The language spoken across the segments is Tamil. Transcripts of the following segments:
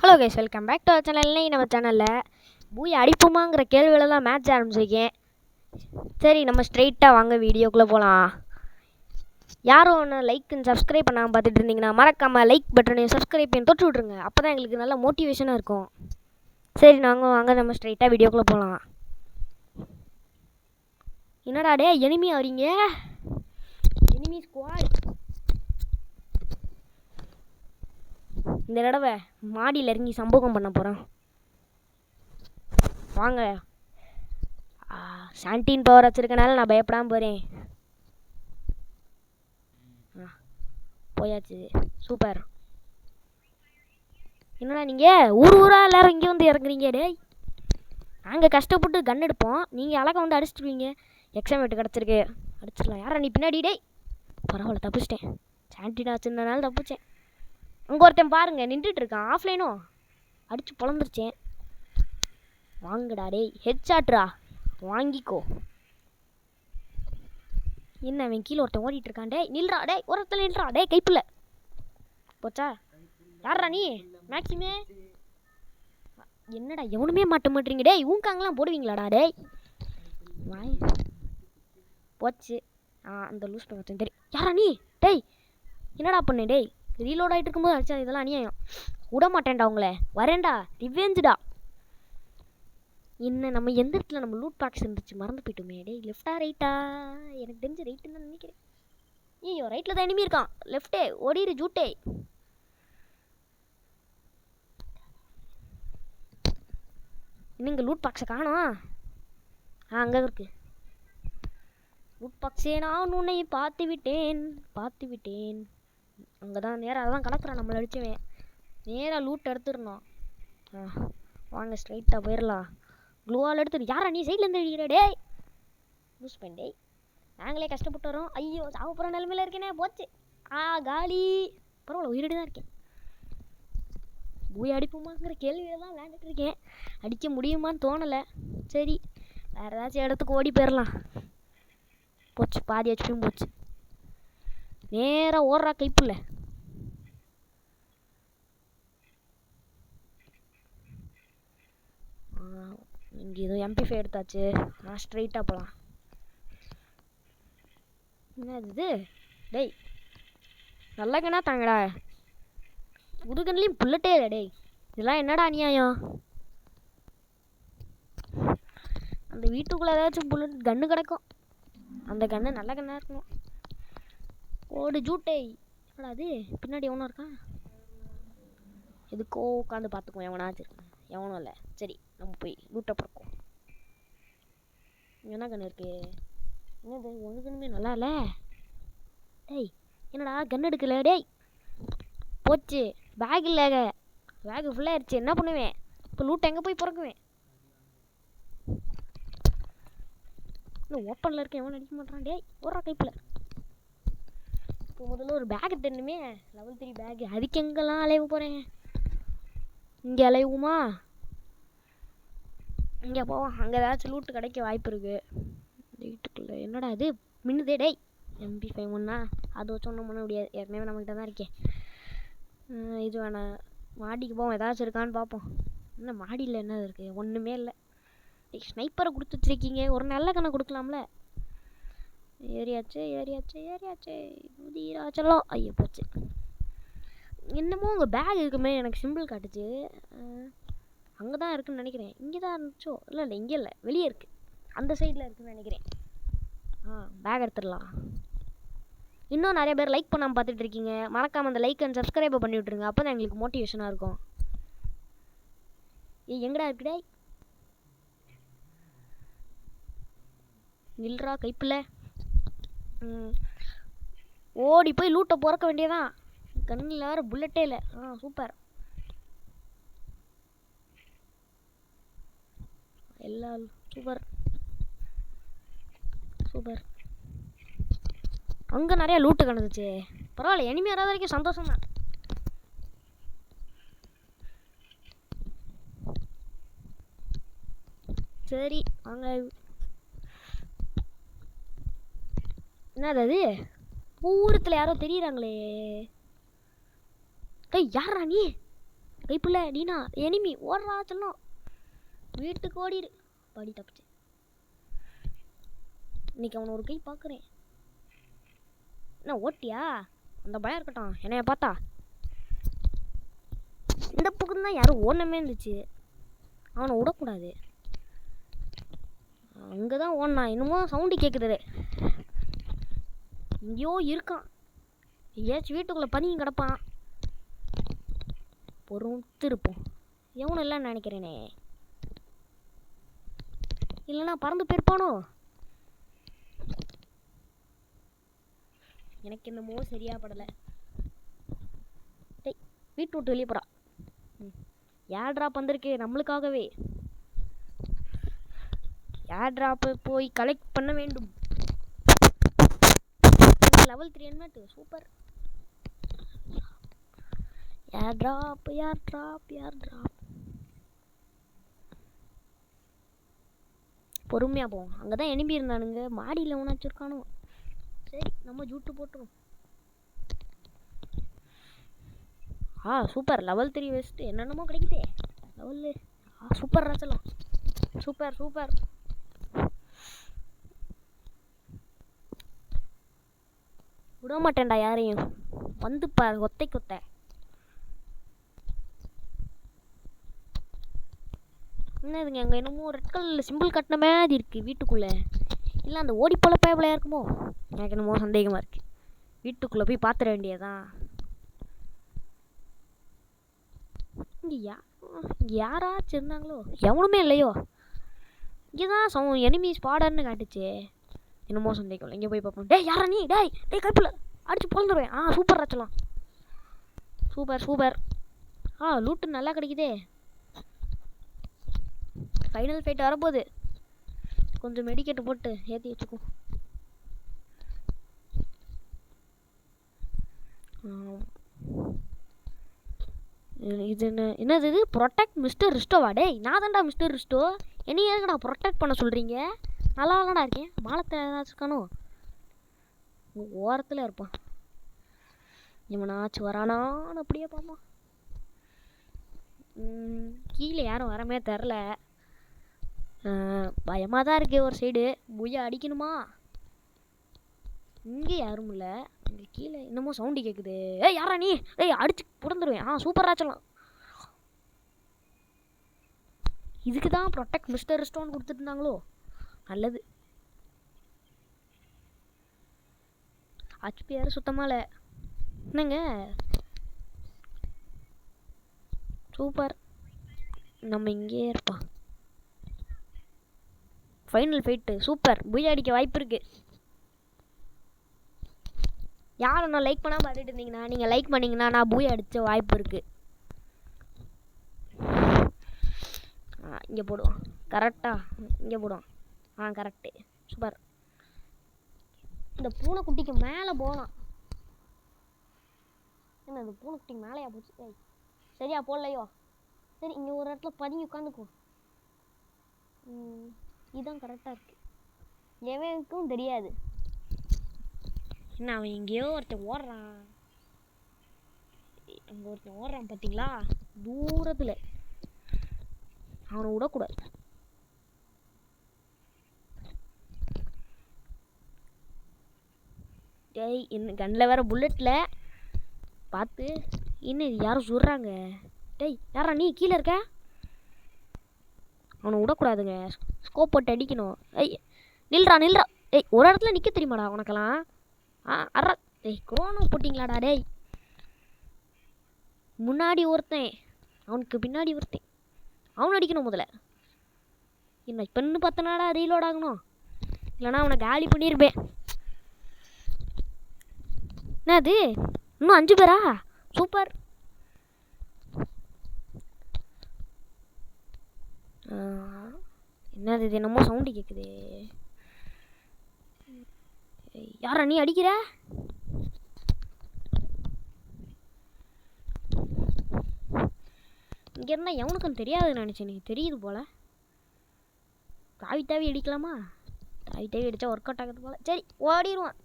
Hello guys, welcome back to our channel. இன்னைக்கு நம்ம சேனலில் பூய் அடிப்போமாங்கிற கேள்வியில் தான் மேட்ச் ஆரம்பிச்சிருக்கேன். சரி, நம்ம ஸ்ட்ரெயிட்டாக வாங்க வீடியோக்குள்ளே போகலாம். யாரும் ஒன்று லைக் அண்ட் சப்ஸ்கிரைப் பண்ணாமல் பார்த்துட்டு இருந்தீங்கன்னா மறக்காமல் லைக் பட்டனையும் சப்ஸ்கிரைப் பண்ணி தொட்டு விட்ருங்க. அப்போ தான் எங்களுக்கு நல்ல மோட்டிவேஷனாக இருக்கும். சரி, நாங்கள் வாங்க நம்ம ஸ்ட்ரெயிட்டாக வீடியோக்குள்ளே போகலாம். என்னடா டே எனிமி வரீங்க? Enemy squad. இந்த தடவை மாடியில் இறங்கி சம்பவம் பண்ண போகிறோம். வாங்க. 17 பவர் வச்சுருக்கனால நான் பயப்படாமல் போகிறேன். போயாச்சு, சூப்பர். என்னடா நீங்கள் ஊராக எல்லோரும் இங்கே வந்து இறங்குறீங்க? டே, நாங்கள் கஷ்டப்பட்டு கன் எடுப்போம், நீங்கள் அழகாக வந்து அடிச்சிடுவீங்க. எக்ஸாமேட்டு கிடச்சிருக்கு, அடிச்சிடலாம். யாரா நீ பின்னாடி? டே, பரவாயில்ல, தப்பிச்சிட்டேன். 17 வச்சுருந்தனால தப்பிச்சேன். அங்கே ஒருத்தன் பாருங்கள் நின்றுட்டு இருக்கான், ஆஃப்லைனும் அடித்து பொழந்துருச்சேன். வாங்கடா டே, ஹெட் ஷாட்ரா, வாங்கிக்கோ. என்ன அவன் கீழே ஒருத்தன் ஓடிட்டு இருக்கான். டே நில்றா, டே ஒருத்தன் நில்றா. டே கைப்பில்ல போச்சா? யாரா நீ? மேக்ஸிமே என்னடா எவனுமே மாட்ட மாட்டீங்க? டே ஊங்காங்கலாம் போடுவீங்களாடா? டே வாய் போச்சு. அந்த லூஸ் பண்ண தெரியும். யாரா நீ? டேய் என்னடா பண்ணு? டேய் ரீலோட் ஆகிட்டு இருக்கும்போது அடிச்சா இதெல்லாம் அநியாயம். விட மாட்டேன்டா உங்களை, வரேன்டா, ரிவெஞ்சுடா. என்ன நம்ம எந்த இடத்துல நம்ம லூட் பாக்ஸ் இருந்துச்சு மறந்து போயிட்டோமே. டேய் லெஃப்டா ரைட்டா? எனக்கு தெரிஞ்ச ரைட்டுன்னு தான் நினைக்கிறேன். ஐயோ ரைட்டில் தான் எனிமி இருக்கான். லெஃப்டே ஓடிரு ஜூட்டே. என்னங்க லூட் பாக்ஸை காணோம்? அங்கே இருக்கு லூட் பாக்ஸே. நான் உன்னை பார்த்து விட்டேன். அங்கே தான் நேராக அதான் கலக்குறான் நம்மளை அடிச்சுவேன். நேராக லூட் எடுத்துடணும். வாங்க ஸ்ட்ரைட்டாக போயிடலாம். க்ளூவால் எடுத்துரு. யாரா நீ சைட்லேருந்து அடிக்கிற? டே லூஸ் பண்ணே, நாங்களே கஷ்டப்பட்டு வரோம். ஐயோ சாவ போகிற நிலைமையில் இருக்கேனே. போச்சு. காலி. பரவாயில்ல, உயிரிட்டு தான் இருக்கேன். பூய் அடிப்போமாங்கிற கேள்வியில் தான் விளையாண்டுட்டு இருக்கேன். அடிக்க முடியுமான்னு தோணலை. சரி, வேறு ஏதாச்சும் இடத்துக்கு ஓடி போயிடலாம். போச்சு, பாதி ஹெச்பியும் போச்சு. நேராக ஓடுறா கைப்பில்ல. இங்கே ஏதோ MP5 எடுத்தாச்சு. ஸ்ட்ரைட்டாக போகலாம். என்ன இது? டேய் நல்ல கண்ணா தாங்கடா. புதுகன்லேயும் புல்லட்டே இல்லை. டேய் இதெல்லாம் என்னடா அநியாயம்? அந்த வீட்டுக்குள்ளே ஏதாச்சும் புல்லட் கன்று கிடக்கும். அந்த கன்று நல்ல கண்ணாக இருக்கணும். ஓடு ஜூட்டே. என்னடா அது பின்னாடி எவனும் இருக்கான்? எதுக்கோ உட்காந்து பார்த்துக்குவோம். எவனாச்சும் இருக்கான்? எவனும் இல்லை. சரி, நம்ம போய் லூட்டை பிறக்கும். என்ன கன்று இருக்கு? என்னது ஒன்று கண்ணுமே நல்லா இல்லை. டேய் என்னடா கன் எடுக்கல? டேய் போச்சு, பேக் இல்லை. பேகு ஃபுல்லாகிடுச்சு. என்ன பண்ணுவேன் இப்போ? லூட்டை எங்கே போய் பிறக்குவேன்? இன்னும் ஓப்பனில் இருக்கேன். எவனும் அடிக்க மாட்டான். டேய் ஓடுறா கைப்பில். இப்போ முதல்ல ஒரு பேக் தண்ணுமே, லெவல் 3 பேக்கு. அதுக்கு எங்கெல்லாம் அலைவு போகிறேன்? இங்கே அலைவுமா? இங்கே போவோம். அங்கே ஏதாச்சும் லூட்டு கிடைக்க வாய்ப்பு இருக்குது. வீட்டுக்குள்ளே என்னடா அது மின்னுதே? டேய் MP5 ஒன்றா அது வச்சு ஒன்றும் பண்ண முடியாது. ஏற்கனவே நம்மக்கிட்ட தான் இருக்கேன். இது வேணாம். மாடிக்கு போவோம், ஏதாச்சும் இருக்கான்னு பார்ப்போம். என்ன மாடியில் என்ன இருக்குது? ஒன்றுமே இல்லை. ஸ்னைப்பரை கொடுத்து வச்சுருக்கீங்க, ஒரு நல்ல கண்ணை கொடுக்கலாம்ல. ஏரியாச்சு முதிராச்சலாம். ஐயோ போச்சு. என்னமோ உங்கள் பேக் இருக்குமே, எனக்கு சிம்பிள் காட்டுச்சு. அங்கே தான் இருக்குன்னு நினைக்கிறேன். இங்கே தான் இருந்துச்சோ? இல்லை இங்கே இல்லை, வெளியே இருக்குது. அந்த சைடில் இருக்குதுன்னு நினைக்கிறேன். பேக் எடுத்துடலாம். இன்னும் நிறைய பேர் லைக் பண்ணாமல் பார்த்துட்டு இருக்கீங்க. மறக்காமல் அந்த லைக் அண்ட் சப்ஸ்கிரைபை பண்ணி விட்ருங்க. அப்போ தான் எங்களுக்கு மோட்டிவேஷனாக இருக்கும். எங்கடா இருக்குடே? நில்றா கைப்பில். ஓடி போய் லூட்டை பிறக்க வேண்டியதான். கண்ணில் வேறு புல்லட்டே இல்லை. சூப்பர். எல்லாம் சூப்பர். அங்கே நிறையா லூட்டு கிடந்துச்சு. பரவாயில்ல, எனிமி வராத வரைக்கும் சந்தோஷம் தான். சரி வாங்க. என்னது அது? ஊரத்தில் யாரோ தெரியுறாங்களே. டேய் யாரா நீ? கைப்புள்ள நீனா எனிமி ஓடுறா செல்லம். வீட்டுக்கு ஓடிடு. படி தப்பிச்சு. இன்னைக்கு அவனை ஒரு கை பார்க்குறேன். என்ன ஓட்டியா? அந்த பயம் இருக்கட்டும். என்னைய பார்த்தா இந்த பக்கம் தான் யாரும் ஓடனமே இருந்துச்சு. அவனை விடக்கூடாது. அங்கே தான் ஓடனா. இன்னுமோ சவுண்டு கேட்குது. எங்கேயோ இருக்கான். எங்கேயாச்சும் வீட்டுக்குள்ளே பதுங்கி கிடப்பான். பொறுத்து இருப்போம். எவனும் இல்லைன்னு நினைக்கிறேனே. இல்லைன்னா பறந்து போயிருப்பானோ. எனக்கு என்னமோ சரியா படலை. டேய் வீட்டு விட்டு வெளியே போகிறா. ஏர் ட்ராப் வந்திருக்கு நம்மளுக்காகவே. ஏர் ட்ராப்பை போய் கலெக்ட் பண்ண வேண்டும். லெவல் 3 என்மெட் super. Air drop air drop air drop. பொறுமையாக போவோம். அங்கே தான் எனிமி இருந்தானுங்க. மாடியில் எவனாச்சும் இருக்கானோ. சரி நம்ம ஜூட்டு போட்டுரும். சூப்பர் லெவல் 3 வெஸ்ட் என்னென்னமோ கிடைக்குதே லெவல்லு. சூப்பர் ராச்சலாம். Super super. விட மாட்டேன்டா யாரையும். வந்து பாரு ஒத்தை கொத்த. என்னதுங்க அங்கே என்னமோ ரெட் கலரில் சிம்பிள் கட்டின மாதிரி இருக்குது வீட்டுக்குள்ளே. இல்லை அந்த ஓடி போல பயப்பலையா இருக்குமோ? எனக்கு என்னமோ சந்தேகமாக இருக்குது. வீட்டுக்குள்ளே போய் பார்த்துட வேண்டியதான். இங்கே யாராச்சும் இருந்தாங்களோ? எவனுமே இல்லையோ. இங்கே தான் எனிமி ஸ்பாடர்னு காட்டுச்சு. என்னமோ சந்தேகம் இல்லை. இங்கே போய் பார்ப்போம். டேய் யாரா நீ? டேய் கைப்பில் அடிச்சு பொழுந்துருவேன். சூப்பர் ஆச்சலாம். Super super. லூட்டு நல்லா கிடைக்குதே. ஃபைனல் ஃபைட் வரப்போகுது. கொஞ்சம் மெடிக்கெட்டு போட்டு ஏற்றி வச்சுக்கோ. இது என்னது இது? ப்ரொடெக்ட் மிஸ்டர் ரிஸ்டோவா? டேய் நான் தான்டா மிஸ்டர் ரிஸ்டோ. என்னைய எதுக்குடா ப்ரொடெக்ட் பண்ண சொல்கிறீங்க? நல்லா இல்லைடா இருக்கேன். மாலத்தை ஏதாச்சும் இருக்கானோ? ஓரத்தில் இருப்பான். இவனாச்சும் வரானான்னு அப்படியே பார்ப்பான். கீழே யாரும் வரமே தெரில. பயமாக தான் இருக்குது ஒரு சைடு. புய்யா அடிக்கணுமா? இங்கே யாரும் இல்லை. இங்கே கீழே என்னமோ சவுண்டு கேட்குது. யாரா நீ? அடிச்சு புடந்துருவேன். சூப்பராக சொல்லலாம். இதுக்கு தான் ப்ரொடெக்ட் மிஸ்டர் ரிஸ்டோன்னு கொடுத்துருந்தாங்களோ? நல்லது. ஹெச்பி யாரும் சுத்தமாக இல்லை. என்னங்க சூப்பர். நம்ம இங்கே இருப்பான். Final fight super. புய் அடிக்க வாய்ப்பு இருக்கு. யாரும் நான் லைக் பண்ணாமல் பார்த்துட்டு இருந்தீங்கன்னா நீங்கள் லைக் பண்ணிங்கன்னா நான் பூய் அடித்த வாய்ப்பு இருக்குது. இங்கே போடுவோம் கரெக்டாக. இங்கே போடுவோம். Correct super. இந்த பூனைக்குட்டிக்கு மேலே போகலாம். என்ன இந்த பூனைக்குட்டிக்கு மேலேயா போச்சு? சரியா போடலையோ? சரி இங்கே ஒரு இடத்துல பதுங்கி உட்காந்துக்குவோம். இதுதான் கரெக்டாக இருக்குது. எவனுக்கும் தெரியாது. என்ன அவன் எங்கேயோ ஒருத்தன் ஓடுறான். அங்கே ஒருத்தன் ஓடுறான் பார்த்தீங்களா? தூரத்தில். அவனை விடக்கூடாது. டேய் என்ன கண்ணில் வேற புல்லட்டில் பார்த்து. இன்னும் யாரும் சொல்கிறாங்க. டேய் யாரா நீ? கீழே இருக்க. அவனை விடக்கூடாதுங்க. ஸ்கோப் போட்டு அடிக்கணும். நில்றா. ஒரு இடத்துல நிற்க தெரியுமாடா உனக்கெல்லாம்? அறா. குரோனோ போட்டிங்களாடா? டேய் முன்னாடி ஒருத்தன், அவனுக்கு பின்னாடி ஒருத்தன். அவனை அடிக்கணும் முதல்ல. என்ன இப்போன்னு பார்த்தனாடா ரீலோட் ஆகணும். இல்லைனா அவனை காலி பண்ணியிருப்பேன். என்னது இன்னும் 5 பேரா? சூப்பர். என்னது இது? என்னமோ சவுண்டு கேட்குது. யாரா நீ அடிக்கிற? இங்கே இருந்தால் எவனுக்கும் தெரியாதுன்னு நினச்சேன். எனக்கு தெரியுது போல். தாவி அடிக்கலாமா? தாவி அடித்தா ஒர்க் அவுட் ஆகுது போல். சரி ஓடிடுவான்.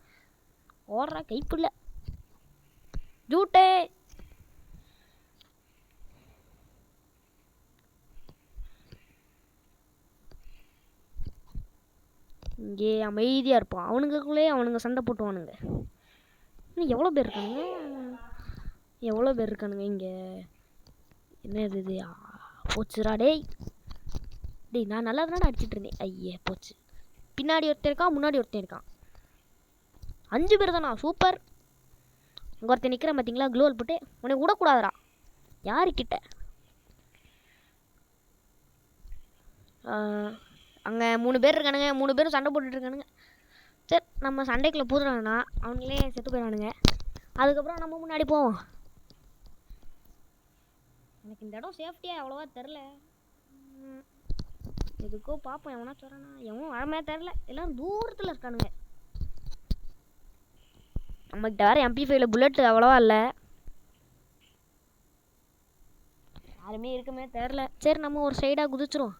ஓடுறா கைப்புள்ள ஜூட்டே. இங்கே அமைதியாக இருப்பான். அவனுங்களுக்குள்ளே அவனுங்க சண்டை போட்டுவானுங்க. இன்னும் எவ்வளோ பேர் இருக்கானுங்க இங்கே? என்ன இது போச்சுரா டேய். நான் நல்லா தானே அடிச்சிட்டு இருந்தேன். ஐயே போச்சு. பின்னாடி ஒருத்தன் இருக்கான், முன்னாடி ஒருத்தன் இருக்கான். 5 பேர் தானா? சூப்பர். அங்கே ஒருத்தன் நிற்கிறேன் பார்த்தீங்களா, க்ளோவல் போட்டு. உனக்கு விடக்கூடாதுடா. யாருக்கிட்ட? அங்கே 3 பேர் இருக்கானுங்க. 3 பேரும் சண்டை போட்டுட்டு இருக்கானுங்க. சரி, நம்ம சண்டைக்குள்ளே போடுறாங்கன்னா அவனுங்களே செத்து போயிடானுங்க. அதுக்கப்புறம் நம்ம முன்னாடி போவோம். எனக்கு இந்த இடம் சேஃப்டியாக அவ்வளோவா தெரில. எதுக்கோ பார்ப்போம். எவனா சொல்கிறானா? எவனும் வரமே தெரில. எல்லோரும் தூரத்தில் இருக்கானுங்க. நம்மகிட்ட வேறு MP5 புல்லட் அவ்வளோவா இல்லை. யாருமே இருக்குமே தெரில. சரி, நம்ம ஒரு சைடாக குதிச்சிரும்.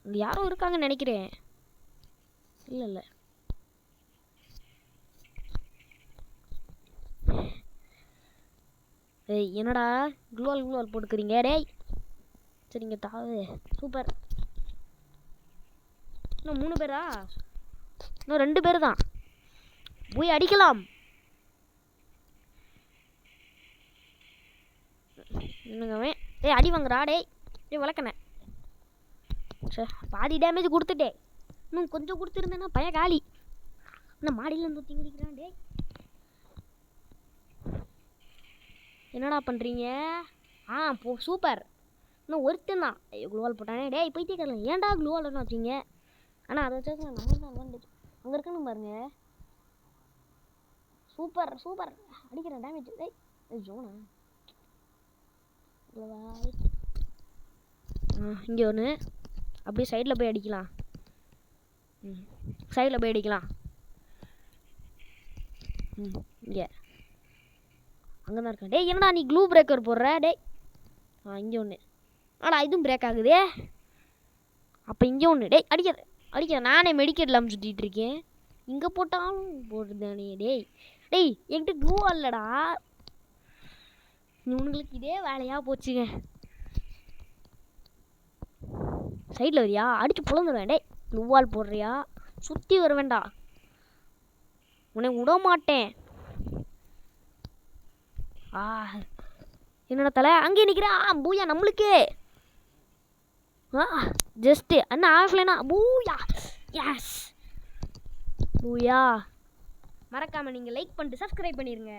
இங்கே யாரும் இருக்காங்கன்னு நினைக்கிறேன். இல்லை ஏய், என்னடா க்ளோவல் போட்டுக்கிறீங்க டேய்? சரிங்க தாவு. சூப்பர். இன்னும் 3 பேரா? இன்னும் 2 பேர் தான். போய் அடிக்கலாம். என்னங்கவே டேய், அடி வாங்குறா டேய். வளர்க்கணே. சரி, பாதி டேமேஜ் கொடுத்துட்டேன். இன்னும் கொஞ்சம் கொடுத்துருந்தேன்னா பையன் காலி. இன்னும் மாடியிலேருந்து ஊற்றி குடிக்கிறான் டேய். என்னடா பண்ணுறீங்க? சூப்பர். இன்னும் ஒருத்தன் தான் க்ளோவல் போட்டானே டேய். போயிட்டே கேட்கலாம். ஏன்டா க்ளோவல்னு வச்சிங்க? ஆனால் அதை வச்சு நம்ம தான் அட்வான்டேஜ். அங்கே இருக்கணும் பாருங்க. சூப்பர் அடிக்கிறேன் டேமேஜ் டேய். ஜோனா இங்கே ஒன்று. அப்படியே சைடில் போய் அடிக்கலாம். இங்கே அங்கே தான் இருக்கேன். டேய், என்னடா நீ க்ளூ பிரேக்கர் போடுற டேய்? இங்கே ஒன்று. இதுவும் பிரேக் ஆகுதே. அப்போ இங்கே ஒன்று. டேய், அடிக்கிற நானே மெடிக்கெட் இல்லாமல் சுற்றிட்டு இருக்கேன். இங்கே போட்டாலும் போடுதானே டேய். என்கிட்ட க்ளூ இல்லைடா. இவனுங்களுக்கு இதே வேலையாக போச்சுங்க. சைடில் வரியா? அடித்து புலந்துடுவேன் டேய். க்ளூவால் போடுறியா? சுற்றி வர வேண்டா. உனக்கு விட மாட்டேன். என்னோட தலை அங்கே நிற்கிறான். பூயா நம்மளுக்கு. ஜஸ்ட்டு அண்ணா ஆஃப்லைனா பூயா. எஸ் பூயா. மறக்காமல் நீங்கள் லைக் பண்ணிட்டு சப்ஸ்கிரைப் பண்ணிடுங்க.